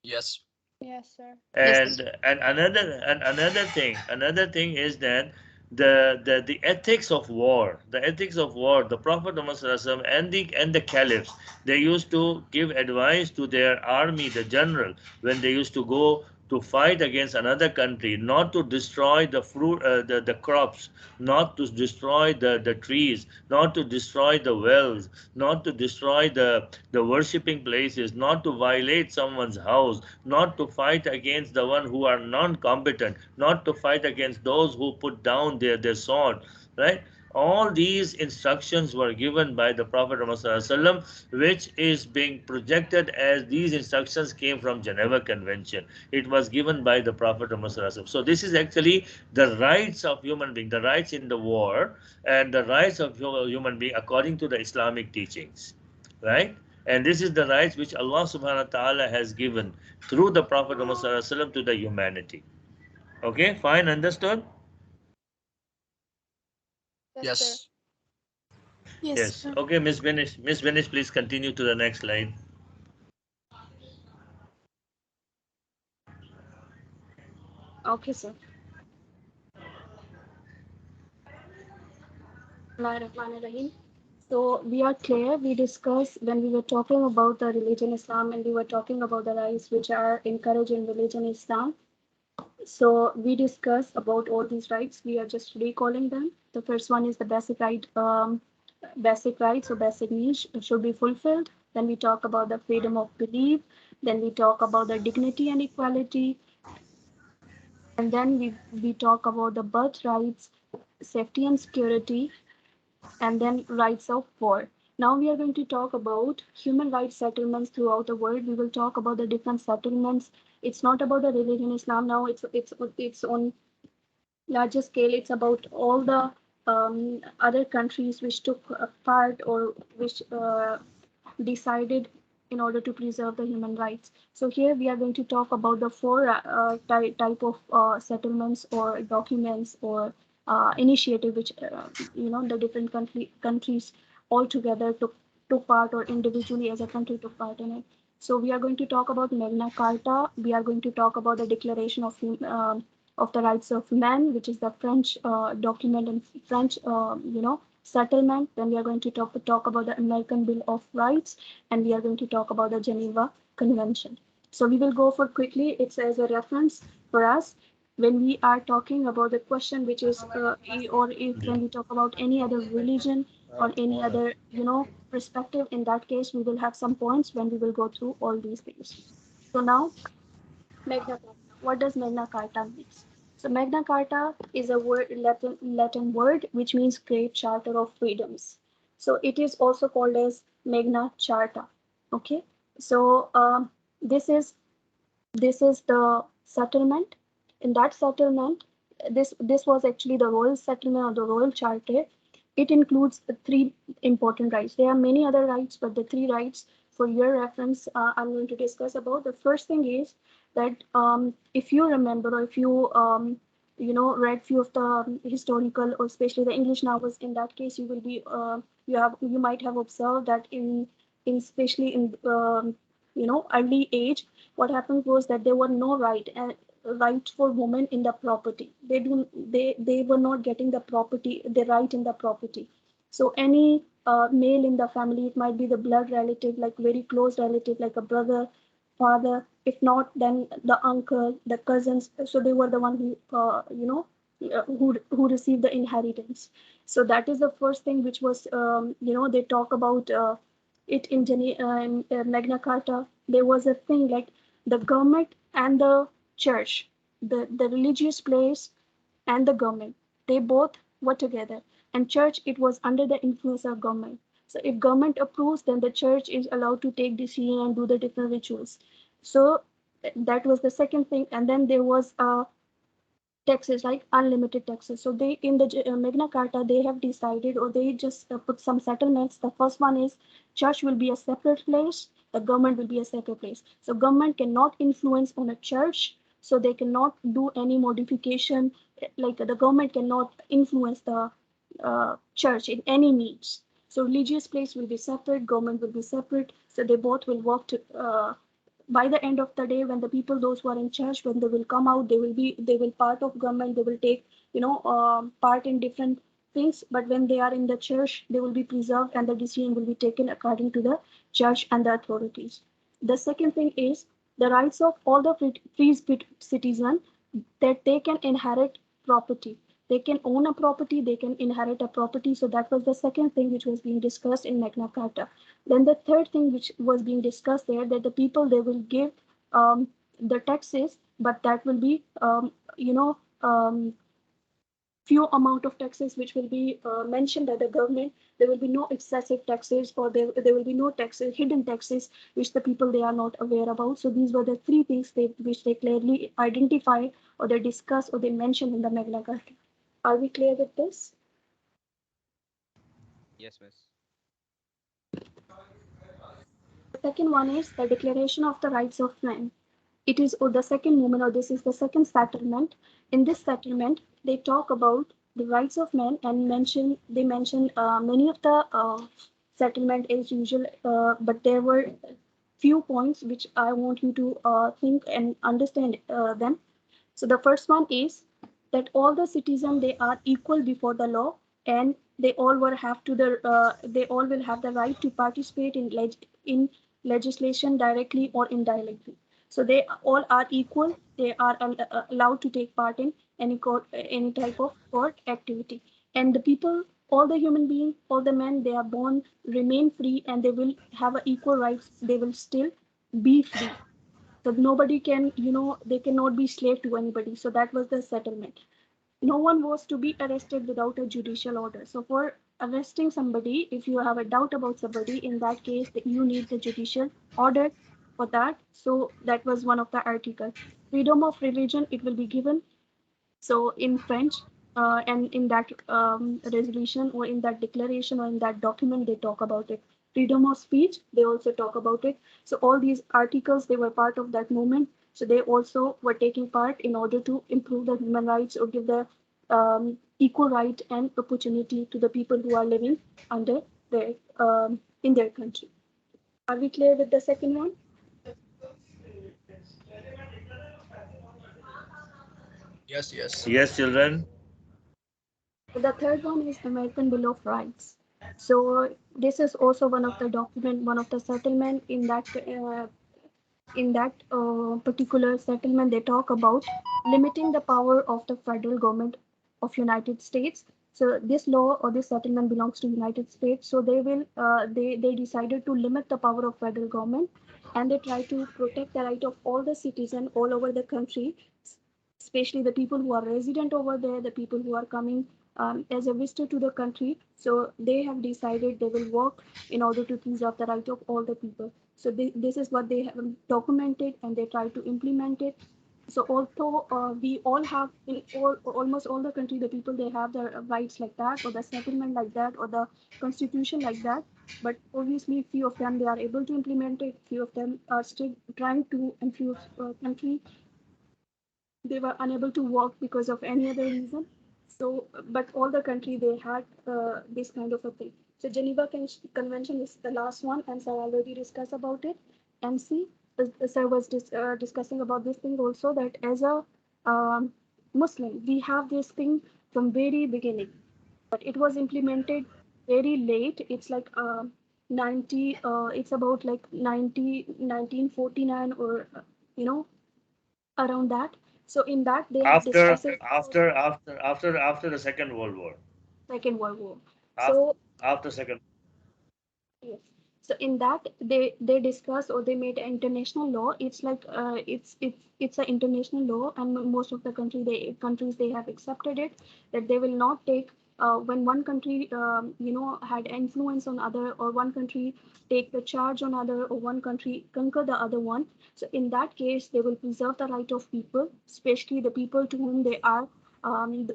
Yes. Yes, sir. Yes, And sir. another thing is that the ethics of war, the Prophet Muhammad SAW and the caliphs, they used to give advice to their army, the general, when they used to go to fight against another country, not to destroy the fruit, the crops, not to destroy the trees, not to destroy the wells, not to destroy the worshipping places, not to violate someone's house, not to fight against the one who are non-combatant, not to fight against those who put down their sword, right? All these instructions were given by the Prophet Muhammad, which is being projected as these instructions came from Geneva Convention. It was given by the Prophet Muhammad. So this is actually the rights of human being, the rights in the war, and the rights of human being according to the Islamic teachings, right? And this is the rights which Allah subhanahu wa ta'ala has given through the Prophet Muhammad to the humanity. Okay, fine, understood? Yes, sir. Yes. Yes, Yes. Okay, Miss Benish. Miss Benish, please continue to the next slide. Okay, sir. Bismillahirrahmanirrahim. So we are clear. We discussed when we were talking about the religion Islam, and we were talking about the rights which are encouraged in religion Islam. So we discussed about all these rights. We are just recalling them. The first one is the basic right, basic rights or basic needs should be fulfilled. Then we talk about the freedom of belief. Then we talk about the dignity and equality. And then we talk about the birthrights, safety and security, and then rights of war. Now we are going to talk about human rights settlements throughout the world. We will talk about the different settlements. It's not about the religion Islam now. It's on larger scale. It's about all the other countries which took part or which decided in order to preserve the human rights. So here we are going to talk about the four type of settlements or documents or initiative which the different countries all together took part or individually as a country took part in it. So we are going to talk about Magna Carta. We are going to talk about the Declaration of the Rights of Man, which is the French document and French settlement. Then we are going to talk about the American Bill of Rights, and we are going to talk about the Geneva Convention. So we will go for quickly. It's as a reference for us when we are talking about the question which is or if when we talk about any other religion or any other perspective. In that case, we will have some points when we will go through all these things. So now, Magna Carta. What does Magna Carta mean? So Magna Carta is a Latin word which means Great Charter of Freedoms. So it is also called as Magna Charta. Okay. So this is the settlement. In that settlement, this was actually the royal settlement or the royal charter. It includes the three important rights. There are many other rights, but the three rights for your reference I'm going to discuss about. The first thing is that if you remember or if you read few of the historical or especially the English novels, in that case you will be you might have observed that in especially in early age, what happened was that there were no right for women in the property. They were not getting the right in the property. So any male in the family, it might be the blood relative, like very close relative, like a brother, father. If not, then the uncle, the cousins. So they were the one who who received the inheritance. So that is the first thing which was they talk about it in Magna Carta. There was a thing like the government and the church, the religious place and the government, they both were together. And church, it was under the influence of government. So if government approves, then the church is allowed to take decision and do the different rituals. So that was the second thing. And then there was taxes, like unlimited taxes. So they in the Magna Carta, they have decided or they just put some settlements. The first one is church will be a separate place, the government will be a separate place. So government cannot influence on a church, so they cannot do any modification. Like the government cannot influence the church in any means. So religious place will be separate, government will be separate. So they both will work to by the end of the day, when the people, those who are in church, when they will come out, they will part of government, they will take part in different things, but when they are in the church, they will be preserved and the decision will be taken according to the church and the authorities. The second thing is the rights of all the free citizens, that they can inherit property. They can own a property, they can inherit a property. So that was the second thing which was being discussed in Magna Carta. Then the third thing which was being discussed there, that the people, they will give the taxes, but that will be few amount of taxes which will be mentioned by the government. There will be no excessive taxes, or there will be no taxes, hidden taxes, which the people, they are not aware about. So these were the three things which they clearly identify, or they discuss, or they mention in the Magna Carta. Are we clear with this? Yes, miss. The second one is the Declaration of the Rights of Man. It is the second movement, or this is the second settlement. In this settlement, they talk about the rights of man, and mention many of the settlement as usual, but there were few points which I want you to think and understand them. So the first one is that all the citizens, they are equal before the law, and they all will have the right to participate in legislation directly or indirectly. So they all are equal. They are allowed to take part in any type of court activity. And the people, all the human beings, all the men, they are born, remain free, and they will have equal rights. They will still be free. So nobody can, they cannot be slave to anybody. So that was the settlement. No one was to be arrested without a judicial order. So for arresting somebody, if you have a doubt about somebody, in that case, that you need the judicial order for that. So that was one of the articles. Freedom of religion, it will be given. So in French, and in that resolution, or in that declaration, or in that document, they talk about it. Freedom of speech, they also talk about it. So all these articles, they were part of that movement. So they also were taking part in order to improve the human rights, or give the equal right and opportunity to the people who are living under their in their country. Are we clear with the second one? Yes, yes. Yes, children. The third one is American Bill of Rights. So this is also one of the document, one of the settlement. In that particular settlement, they talk about limiting the power of the federal government of United States. So this law, or this settlement, belongs to United States. So they decided to limit the power of federal government, and they try to protect the right of all the citizens all over the country, especially the people who are resident over there, the people who are coming as a visitor to the country. So they have decided they will work in order to preserve the right of all the people. So this is what they have documented, and they try to implement it. So although we all have in almost all the country, the people, they have their rights like that, or the settlement like that, or the constitution like that. But obviously, few of them, they are able to implement it. Few of them are still trying to, and few country, they were unable to work because of any other reason. So, but all the country, they had this kind of a thing. So Geneva Convention is the last one, and sir already discussed about it. And see, sir was discussing about this thing also, that as a Muslim, we have this thing from very beginning, but it was implemented very late. It's like 90, it's about like 1949, or you know around that. So in that, they have After discussed it for after after after after the Second World War. Second World War. After, So after second. yes. So in that, they discuss, or they made an international law. It's like it's an international law, and most of the countries, they have accepted it, that they will not take, when one country had influence on other, or one country take the charge on other, or one country conquer the other one. So in that case, they will preserve the right of people, especially the people to whom they are,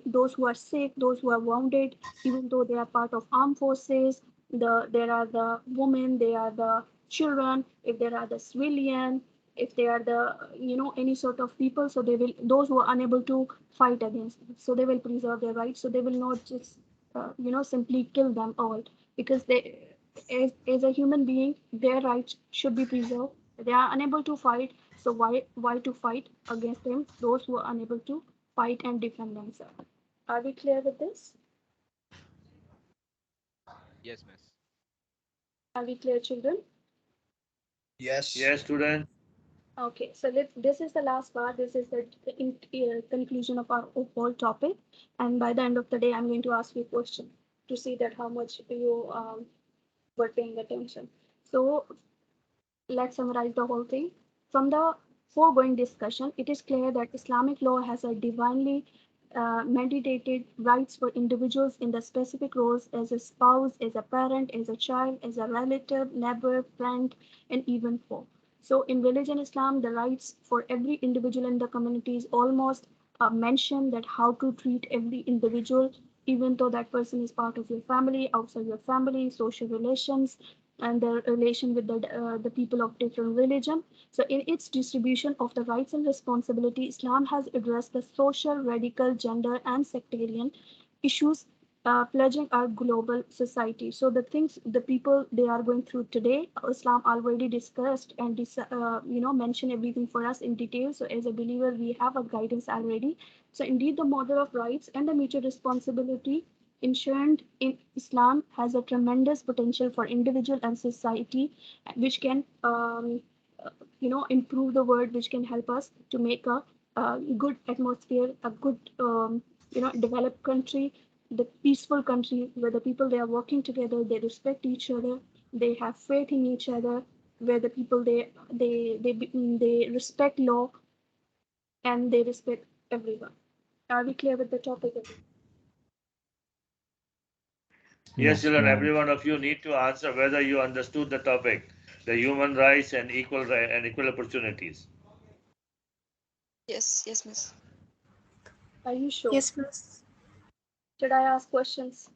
those who are sick, those who are wounded, even though they are part of armed forces. There are the women, there are the children, if there are the civilian, if they are the any sort of people. So they will, those who are unable to fight against them, so they will preserve their rights. So they will not just simply kill them all, because as a human being, their rights should be preserved. They are unable to fight, so why to fight against them, those who are unable to fight and defend themselves. Are we clear with this? Yes, miss. Are we clear, children? Yes. Yes, student. Okay, so this is the last part. This is the conclusion of our whole topic. And by the end of the day, I'm going to ask you a question to see that how much you were paying attention. So let's summarize the whole thing. From the foregoing discussion, it is clear that Islamic law has a divinely mandated rights for individuals in the specific roles as a spouse, as a parent, as a child, as a relative, neighbor, friend, and even foe. So, in religion Islam, the rights for every individual in the community is almost mentioned that how to treat every individual, even though that person is part of your family, outside your family, social relations, and their relation with the people of different religion. So in its distribution of the rights and responsibility, Islam has addressed the social, radical, gender, and sectarian issues pledging our global society. So the things the people they are going through today, Islam already discussed and mentioned everything for us in detail. So as a believer, we have a guidance already. So indeed, the model of rights and the mutual responsibility enshrined in Islam has a tremendous potential for individual and society, which can improve the world, which can help us to make a good atmosphere, a good developed country, the peaceful country where the people they are working together, they respect each other, they have faith in each other, where the people they respect law and they respect everyone. Are we clear with the topic? Yes, Yes, children, ma'am. every one of you need to answer whether you understood the topic, the human rights and equal opportunities. Yes, yes, miss. Are you sure? Yes, miss. Should I ask questions?